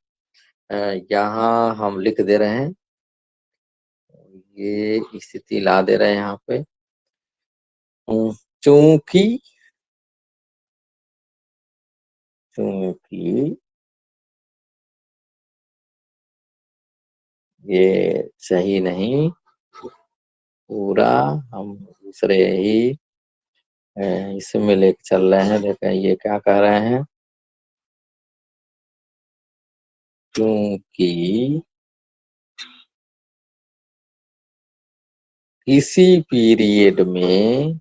यहाँ हम लिख दे रहे हैं, ये स्थिति ला दे रहे हैं यहाँ पे। चूंकि चूंकि ये सही नहीं, पूरा हम दूसरे ही इसमें लेके चल रहे हैं। देखें ये क्या कह रहे हैं, क्योंकि किसी पीरियड में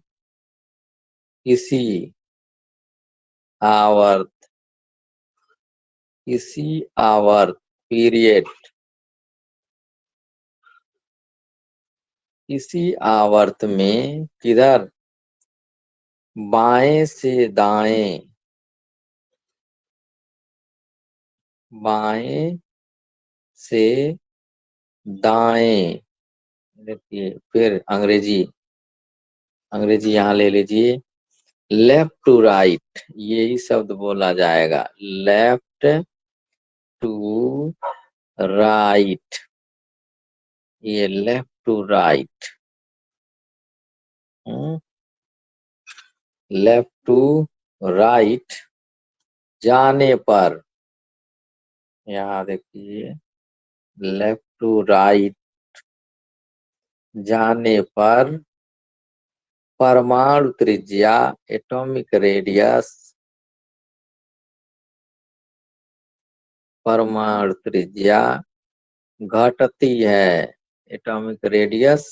किसी आवर्त पीरियड किसी आवर्त में किधर, बाएं से दाएं, बाएं से दाएं। देखिए फिर अंग्रेजी यहाँ ले लीजिए, लेफ्ट टू राइट, यही शब्द बोला जाएगा, लेफ्ट टू राइट, ये left to right, left to right जाने पर, यहाँ देखिए लेफ्ट टू राइट जाने पर परमाणु त्रिज्या, एटॉमिक रेडियस, परमाणु त्रिज्या घटती है। एटॉमिक रेडियस,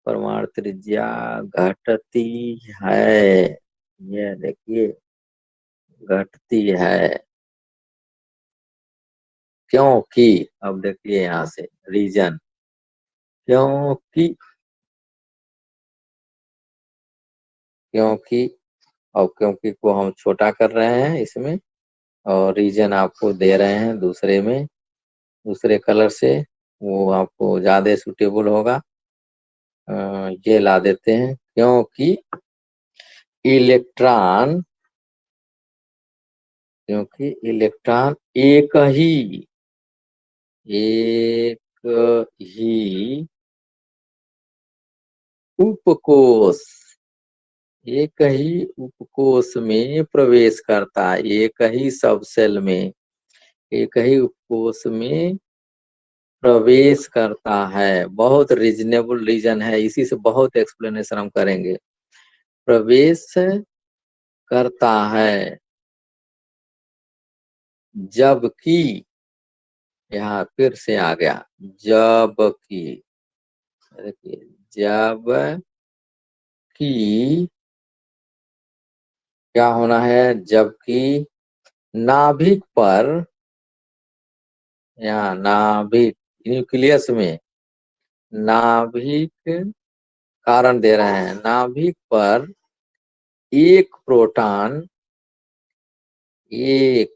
परमाणु त्रिज्या घटती है, ये देखिए घटती है। क्योंकि, अब देखिए यहाँ से रीजन, क्योंकि क्योंकि और क्योंकि को हम छोटा कर रहे हैं इसमें, और रीजन आपको दे रहे हैं दूसरे में, दूसरे कलर से, वो आपको ज्यादा सुटेबल होगा। ये ला देते हैं, क्योंकि इलेक्ट्रॉन एक ही उपकोष में प्रवेश करता है, एक ही सब सेल में, एक ही उपकोष में प्रवेश करता है। बहुत रीजनेबल रीजन है, इसी से बहुत एक्सप्लेनेशन हम करेंगे। प्रवेश करता है, जबकि, यहाँ फिर से आ गया जबकि, देखिए जबकि क्या होना है, जबकि नाभिक पर, यहाँ नाभिक न्यूक्लियस में, नाभिक कारण दे रहे हैं, नाभिक पर एक प्रोटॉन, एक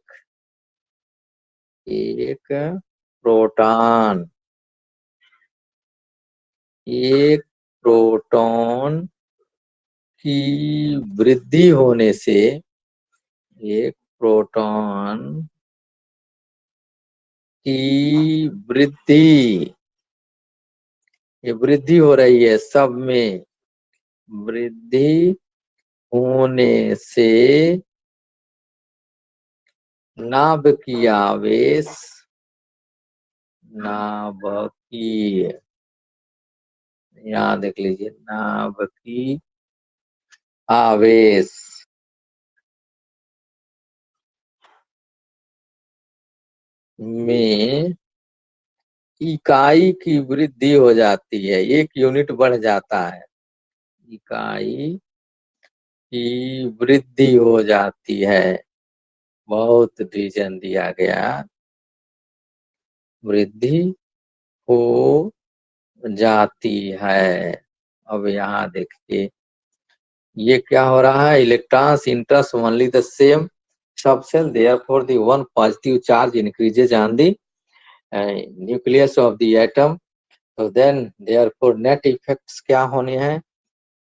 प्रोटॉन एक प्रोटॉन की वृद्धि होने से, एक प्रोटॉन की वृद्धि, ये वृद्धि हो रही है सब में, वृद्धि होने से नाभिकीय आवेश, नाभिकीय, यहाँ देख लीजिए नाभिकीय आवेश में इकाई की वृद्धि हो जाती है, एक यूनिट बढ़ जाता है, इकाई की वृद्धि हो जाती है। बहुत रीजन दिया गया, वृद्धि हो जाती है। अब यहाँ देखिए ये क्या हो रहा है, electrons enters only the same subshell, therefore the one positive charge increases on the nucleus of the atom. तो देन देयरफॉर नेट इफेक्ट्स क्या होने हैं,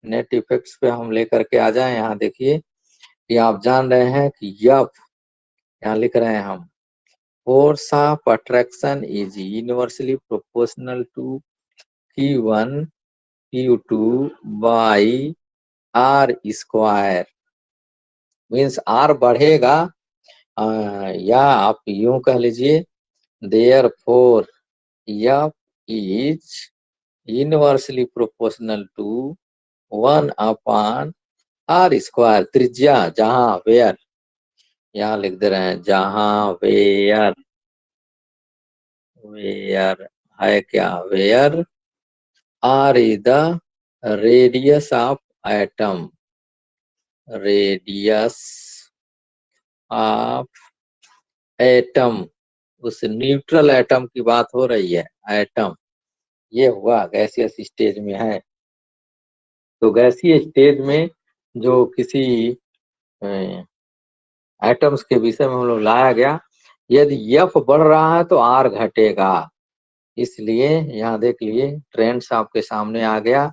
नेट इफेक्ट्स पे हम लेकर के आ जाए। यहाँ देखिए कि आप जान रहे हैं कि यफ, यहाँ लिख रहे हैं हम, force of attraction is universally proportional to Q1 Q2 by r square means r बढ़ेगा, या आप यूं कह लीजिए therefore f is inversely proportional to 1 r square. त्रिज्या जहां वेयर, यहाँ लिख दे रहे हैं जहां वेयर, वेयर है क्या, where r is the radius of atom, radius of atom, उस न्यूट्रल एटम की बात हो रही है, एटम ये हुआ गैसियस स्टेज में है। तो गैसीय स्टेज में जो किसी एटम्स के विषय में हम लोग लाया गया, यदि एफ बढ़ रहा है तो आर घटेगा। इसलिए यहाँ देख लिए ट्रेंड्स आपके सामने आ गया,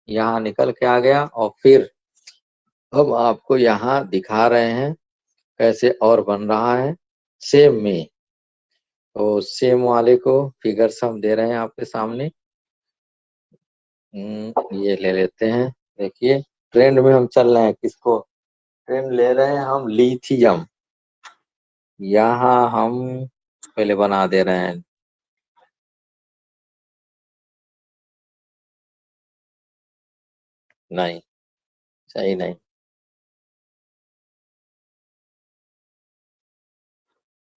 यहाँ निकल के आ गया, और फिर हम आपको यहाँ दिखा रहे हैं कैसे और बन रहा है सेम में। तो सेम वाले को फिगर्स हम दे रहे हैं आपके सामने। ये ले लेते हैं, देखिए ट्रेंड में हम चल रहे हैं, किसको ट्रेंड ले रहे हैं हम, लिथियम। यहाँ हम पहले बना दे रहे हैं, नहीं सही नहीं,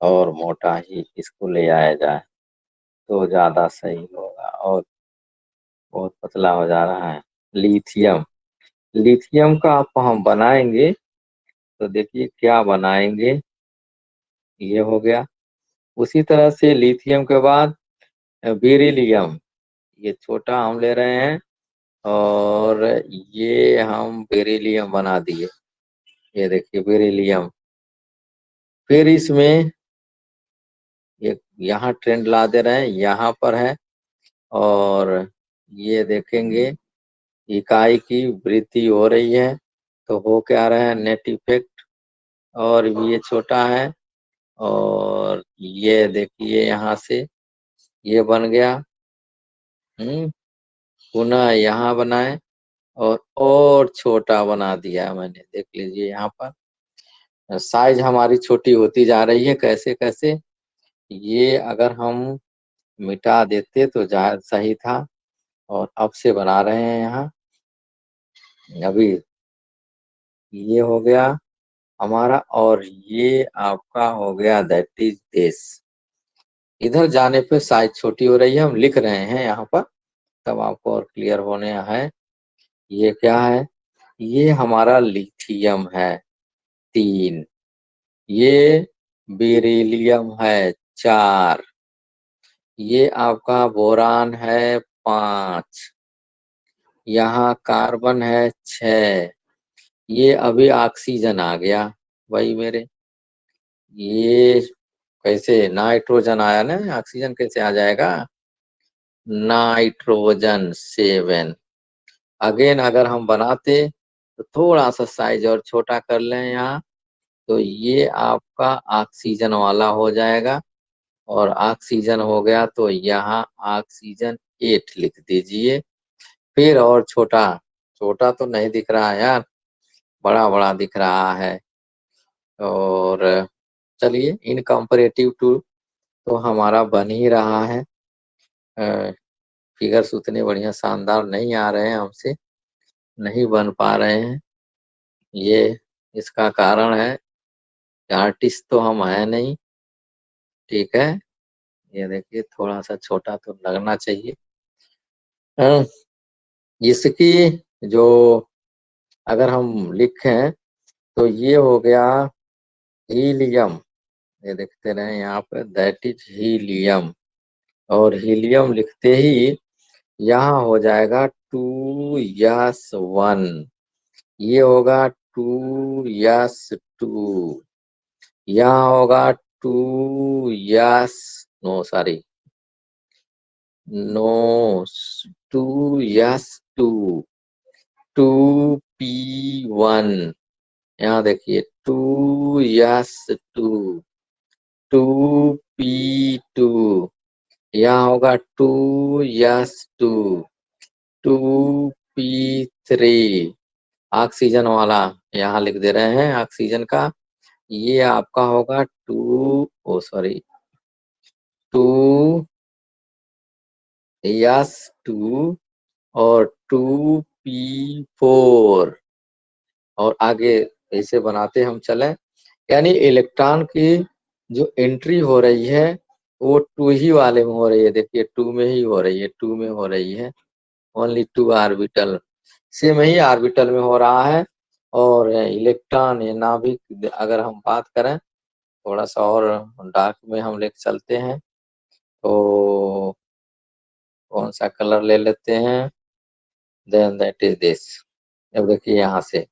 और मोटा ही इसको ले आया जाए तो ज्यादा सही होगा, और बहुत पतला हो जा रहा है। लिथियम, लिथियम का आप हम बनाएंगे तो देखिए क्या बनाएंगे, ये हो गया। उसी तरह से लिथियम के बाद बेरिलियम, ये छोटा हम ले रहे हैं, और ये हम बेरिलियम बना दिए, ये देखिए बेरिलियम। फिर इसमें ये यहाँ ट्रेंड ला दे रहे हैं, यहाँ पर है, और ये देखेंगे इकाई की वृद्धि हो रही है, तो हो क्या रहा है नेट इफेक्ट, और ये छोटा है, और ये देखिए यहाँ से ये बन गया, पुनः यहाँ बनाए, और छोटा बना दिया मैंने, देख लीजिए यहाँ पर साइज हमारी छोटी होती जा रही है, कैसे कैसे। ये अगर हम मिटा देते तो जाहिर सही था, और अब से बना रहे हैं यहाँ। अभी ये हो गया हमारा, और ये आपका हो गया दैट इज दिस। इधर जाने पे साइज छोटी हो रही है, हम लिख रहे हैं यहाँ पर, तब आपको और क्लियर होने है। ये क्या है, ये हमारा लिथियम है 3, ये बेरिलियम है 4, ये आपका बोरान है 5, यहाँ कार्बन है 6, ये अभी ऑक्सीजन आ गया भाई मेरे, ये कैसे नाइट्रोजन आया ना, ऑक्सीजन कैसे आ जाएगा, नाइट्रोजन 7। अगेन अगर हम बनाते तो थोड़ा सा साइज और छोटा कर लें यहाँ, तो ये आपका ऑक्सीजन वाला हो जाएगा, और ऑक्सीजन हो गया तो यहाँ ऑक्सीजन 8 लिख दीजिए। फिर और छोटा, छोटा तो नहीं दिख रहा है यार, बड़ा बड़ा दिख रहा है। और चलिए इन कंपैरेटिव टू तो हमारा बन ही रहा है, फिगर्स उतने बढ़िया शानदार नहीं आ रहे हैं हमसे, नहीं बन पा रहे हैं। ये इसका कारण है कि आर्टिस्ट तो हम है नहीं, ठीक है। ये देखिए थोड़ा सा छोटा तो लगना चाहिए। हाँ, इसकी जो अगर हम लिखें तो ये हो गया हीलियम, ये देखते रहे यहाँ पे दैट इज हीलियम, और हीलियम लिखते ही यहाँ हो जाएगा 2s1, ये होगा 2s2, यहाँ होगा 2s, no sorry, no, 2s2, 2p1, यहाँ देखिए 2s2, 2p2, यहाँ होगा 2s2, 2p3, ऑक्सीजन वाला यहाँ लिख दे रहे हैं ऑक्सीजन का। ये आपका होगा 2 और 2p4 और आगे ऐसे बनाते हम चले। यानी इलेक्ट्रॉन की जो एंट्री हो रही है वो 2 ही वाले में हो रही है। देखिए 2 में ही हो रही है, 2 में हो रही है। ओनली 2 ऑर्बिटल सेम ही ऑर्बिटल में हो रहा है। और इलेक्ट्रॉन ये नाभिक अगर हम बात करें थोड़ा सा और डार्क में हम लेके चलते हैं तो कौन सा कलर ले लेते हैं, देन दैट इज दिस। अब देखिए यहाँ से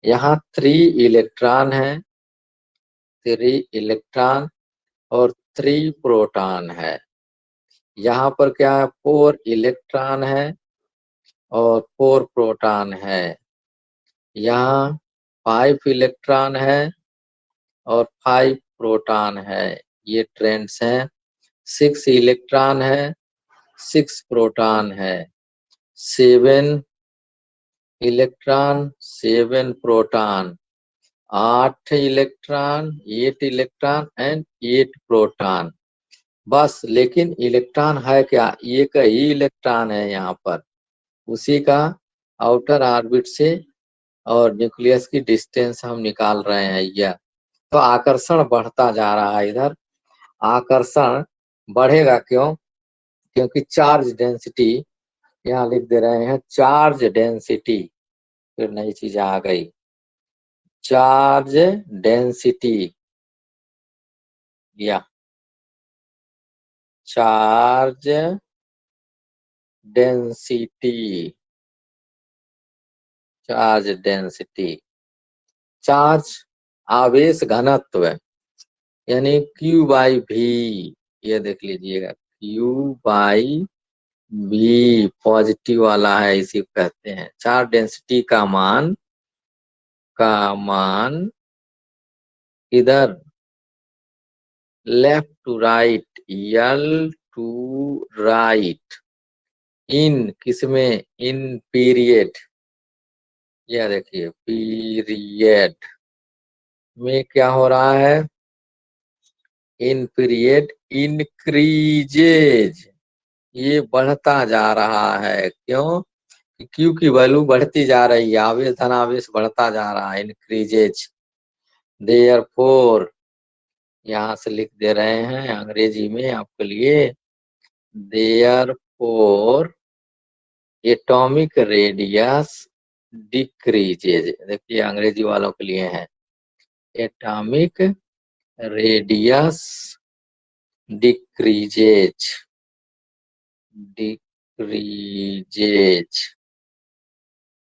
यहाँ 3 इलेक्ट्रॉन है, 3 इलेक्ट्रॉन और 3 प्रोटॉन है। यहाँ पर क्या है 4 इलेक्ट्रॉन है और 4 प्रोटॉन है। यहाँ 5 इलेक्ट्रॉन है और 5 प्रोटॉन है। ये ट्रेंड्स हैं। 6 इलेक्ट्रॉन है, 6 प्रोटॉन है। 7 electron, 7 proton. 8 electron, 8 electron and 8 proton. बस लेकिन इलेक्ट्रॉन है क्या, एक ही इलेक्ट्रॉन है यहाँ पर, उसी का आउटर ऑर्बिट से और न्यूक्लियस की डिस्टेंस हम निकाल रहे हैं यह। तो आकर्षण बढ़ता जा रहा है इधर। आकर्षण बढ़ेगा क्यों, क्योंकि चार्ज डेंसिटी यहाँ लिख दे रहे हैं चार्ज डेंसिटी। फिर नई चीज आ गई, चार्ज डेंसिटी या charge density, charge density. Charge आवेश घनत्व यानी Q बाई भी, ये देख लीजिएगा Q बाई भी पॉजिटिव वाला है, इसी को कहते हैं चार्ज डेंसिटी का मान इधर लेफ्ट टू राइट, यल टू राइट, इन किसमें, इन पीरियड, यह देखिए पीरियड में क्या हो रहा है, इन पीरियड इंक्रीजेज, ये बढ़ता जा रहा है। क्यों, क्यू की वैल्यू बढ़ती जा रही है, आवेश धनावेश बढ़ता जा रहा है, इंक्रीजेज। देयरफॉर यहाँ से लिख दे रहे हैं अंग्रेजी में आपके लिए, देयरफॉर एटॉमिक रेडियस डिक्रीजेज। देखिए अंग्रेजी वालों के लिए है, atomic radius decreases, decreases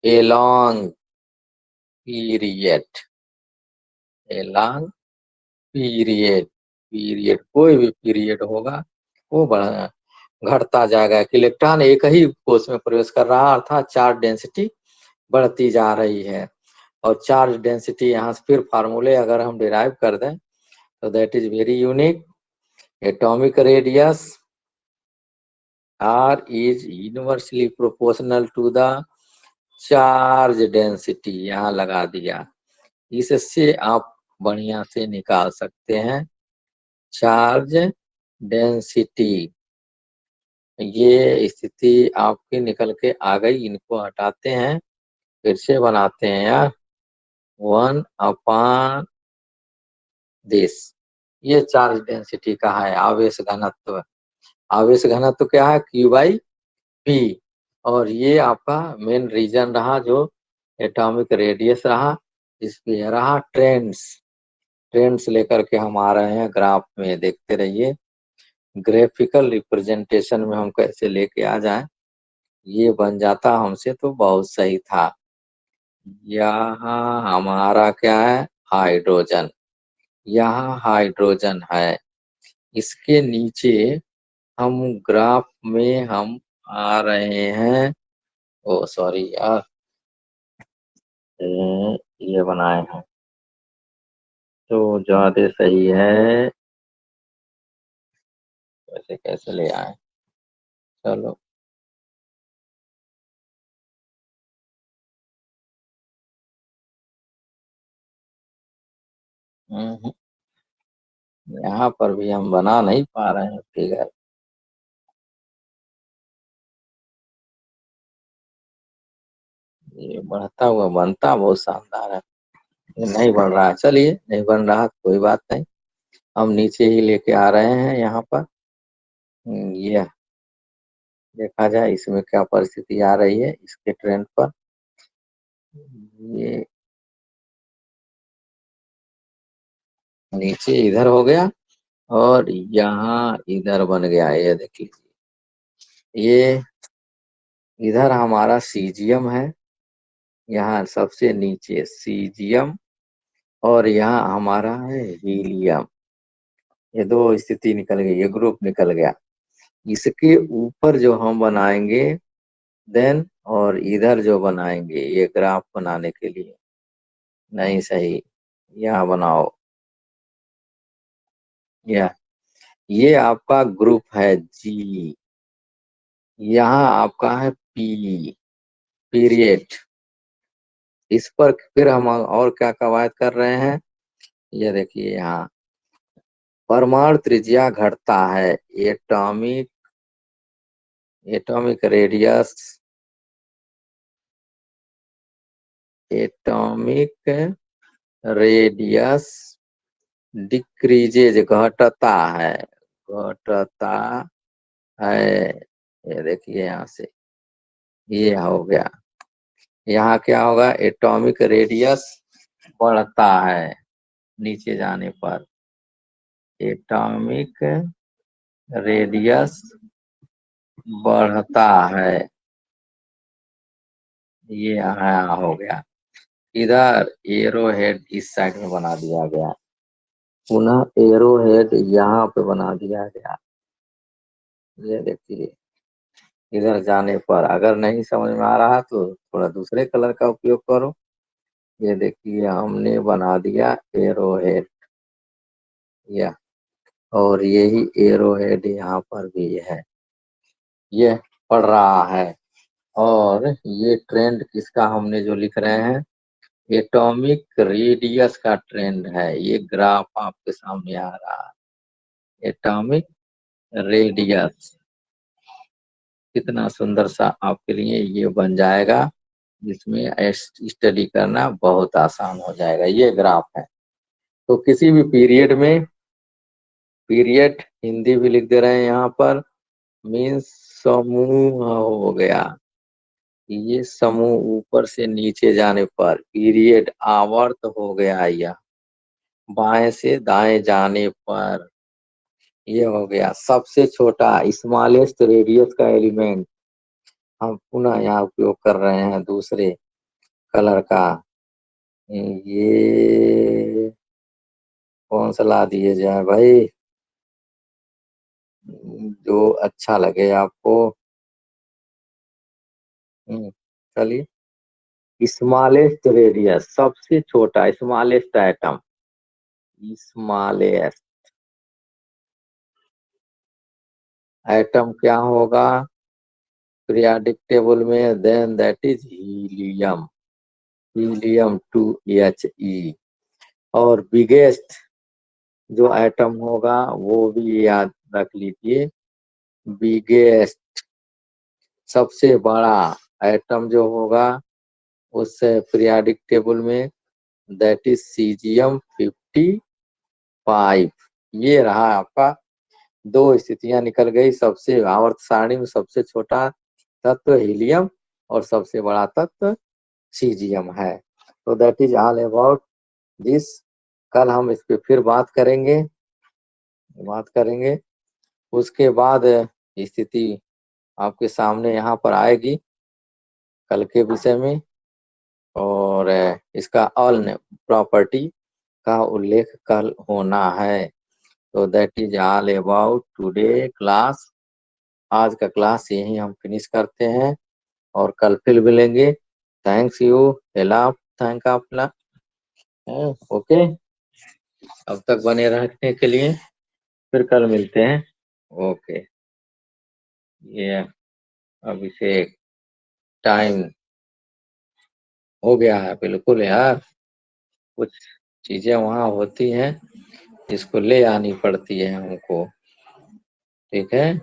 along period, along period. Period कोई भी पीरियड होगा वो बढ़ घटता जाएगा। इलेक्ट्रॉन एक ही कोश में प्रवेश कर रहा है, अर्थात चार्ज डेंसिटी बढ़ती जा रही है। और चार्ज डेंसिटी यहाँ से फिर फार्मूले अगर हम डिराइव कर दें तो that is very unique. Atomic radius R is inversely proportional to the charge density, यहाँ लगा दिया। इससे आप बढ़िया से निकाल सकते हैं चार्ज डेंसिटी। ये स्थिति आपकी निकल के आ गई, इनको हटाते हैं फिर से बनाते हैं यार, 1/, ये चार्ज डेंसिटी का है आवेश घनत्व। आवेश घनत्व क्या है, Q बाई P। और ये आपका मेन रीजन रहा जो एटॉमिक रेडियस रहा, इस पे रहा ट्रेंड्स। ट्रेंड्स लेकर के हम आ रहे हैं ग्राफ में, देखते रहिए ग्राफिकल रिप्रेजेंटेशन में हम कैसे लेके आ जाएं। ये बन जाता हमसे तो बहुत सही था। यहाँ हमारा क्या है, हाइड्रोजन, यहाँ हाइड्रोजन है। इसके नीचे हम ग्राफ में हम आ रहे हैं, ओ सॉरी यार, ये बनाए हैं तो ज्यादा सही है, वैसे कैसे ले आए, चलो हम्म, यहाँ पर भी हम बना नहीं पा रहे हैं फिगर। ये बढ़ता हुआ बनता बहुत शानदार है। ये नहीं बन रहा है, चलिए नहीं बन रहा तो कोई बात नहीं, हम नीचे ही लेके आ रहे हैं यहाँ पर। ये देखा जाए इसमें क्या परिस्थिति आ रही है इसके ट्रेंड पर। ये नीचे इधर हो गया और यहाँ इधर बन गया, ये देखिए। ये इधर हमारा सीजियम है, यहाँ सबसे नीचे सीजियम, और यहाँ हमारा है हीलियम। ये दो स्थिति निकल गई, ये ग्रुप निकल गया। इसके ऊपर जो हम बनाएंगे देन, और इधर जो बनाएंगे ये ग्राफ बनाने के लिए, नहीं सही, यहाँ बनाओ। यह ये आपका ग्रुप है जी, यहाँ आपका है पी, पीरियड। इस पर फिर हम और क्या कवायद कर रहे हैं, ये देखिए यहाँ परमाणु त्रिज्या घटता है, atomic atomic radius, atomic radius decreases, घटता है, घटता है। ये देखिए यहाँ से ये हो गया, यहाँ क्या होगा, एटॉमिक रेडियस बढ़ता है नीचे जाने पर, एटॉमिक रेडियस बढ़ता है। ये यहाँ हो गया, इधर एरो हेड इस साइड में बना दिया गया, पुनः एरो हेड यहाँ पे बना दिया गया। ये देखिए इधर जाने पर अगर नहीं समझ में आ रहा तो थोड़ा दूसरे कलर का उपयोग करो। ये देखिए हमने बना दिया एरो हेड, या और यही एरो हेड यहाँ पर भी है, ये पड़ रहा है। और ये ट्रेंड किसका हमने जो लिख रहे हैं, एटॉमिक रेडियस का ट्रेंड है, ये ग्राफ आपके सामने आ रहा है, एटॉमिक रेडियस। कितना सुंदर सा आपके लिए ये बन जाएगा, जिसमें स्टडी करना बहुत आसान हो जाएगा। ये ग्राफ है, तो किसी भी पीरियड में, पीरियड हिंदी भी लिख दे रहे हैं यहाँ पर, मीन्स समूह हो गया। ये समूह ऊपर से नीचे जाने पर पीरियड आवर्त हो गया, यह बाएं से दाएं जाने पर ये हो गया सबसे छोटा स्मॉलेस्ट रेडियस का एलिमेंट। हम पुनः यहाँ उपयोग कर रहे हैं दूसरे कलर का, ये कौन सा ला दिए जाए भाई, जो अच्छा लगे आपको। चलिए, स्मॉलेस्ट रेडियस सबसे छोटा, स्मॉलेस्ट एटम, स्मॉलेस्ट एटम क्या होगा पीरियोडिक टेबल में, then that is helium, helium 2He। और बिगेस्ट जो एटम होगा वो भी याद रख लीजिए, बिगेस्ट सबसे बड़ा एटम जो होगा उस पीरियोडिक टेबल में, दैट इज Cesium-55। ये रहा आपका, दो स्थितियां निकल गई, सबसे आवर्त सारणी में सबसे छोटा तत्व हीलियम और सबसे बड़ा तत्व सीजियम है। तो that is all about this. कल हम इस पे फिर बात करेंगे। उसके बाद स्थिति आपके सामने यहाँ पर आएगी कल के विषय में, और इसका ऑल प्रॉपर्टी का उल्लेख कल होना है। तो that is all about today class. आज का क्लास यही हम फिनिश करते हैं और कल फिर मिलेंगे। थैंक्स यू, एलाफ, थैंक आपला, ओके। अब तक बने रहने के लिए फिर कल मिलते हैं, ओके। ये अभिषेक, टाइम हो गया है बिल्कुल यार, कुछ चीजें वहाँ होती हैं, जिसको ले आनी पड़ती है हमको। ठीक है।